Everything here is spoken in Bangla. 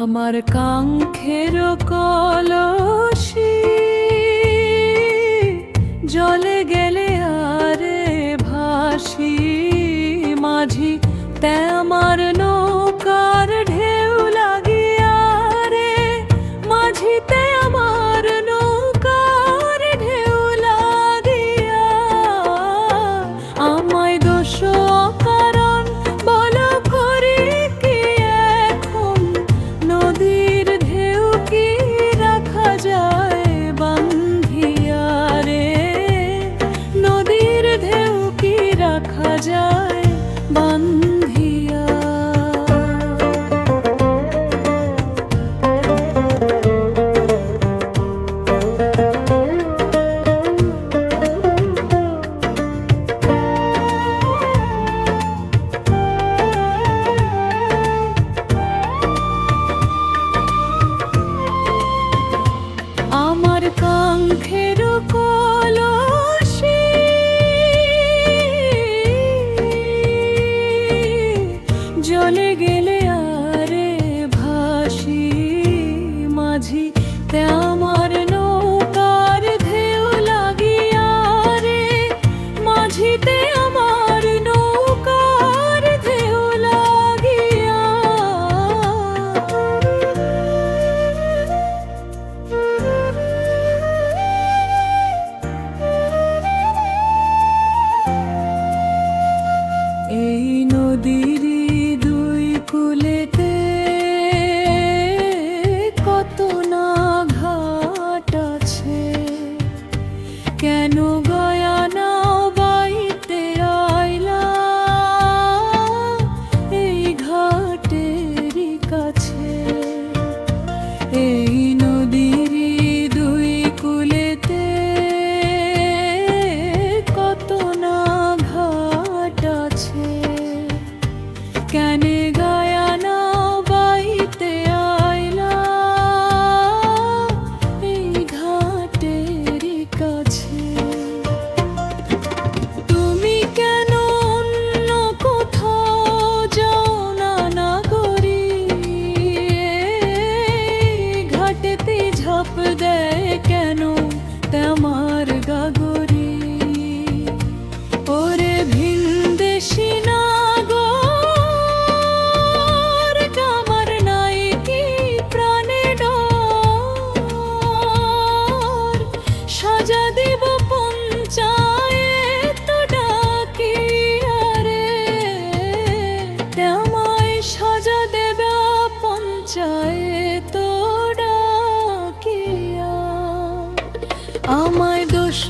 আমার কাঙ্ক্ষের কলসি জলে গেলে আরে ভাসি মাঝি তে আমার নৌকার ঢেউ লাগিয়া রে মাঝিতে আমার নৌকার ঢেউ লাগিয়া আমায় দোষ অকারণ বলো করি কি এখন নদীর ঢেউ কি রাখা যায় বান্ধিয়া রে নদীর ঢেউ কি রাখা যায় বান্ধিয়া। আমার কাঙ্ক্ষের কলসি জলে গেলে আরে ভাসি মাঝি তে আমার নৌকার ঢেউ লাগিয়া রে মাঝিতে আমার নৌকার ঢেউ লাগিয়া। এই নদীর দুই কূলেতে কত না ঘাট আছে কেন গয়া নাও বাইতে আইলা এই ঘাটেরই কাছে। এই নদীর দুই কূলেতে কত না ঘাট আছে কেনে গায়া নাও বাইতে আইলা এই ঘাটেরই কাছে। তুমি কেন অন্য কোথাও যাও না না করি ঘাটেতে ঝাঁপ দেয় কেন তোমার গাগরি ওরে ভিনদেশি নাগর আমার নাই কি প্রাণে ডর সাজা দিব পঞ্চায়েত ডাকিয়া রে আমায় সাজা দেবে পঞ্চায়েত ডাকিয়া আমায় দোষ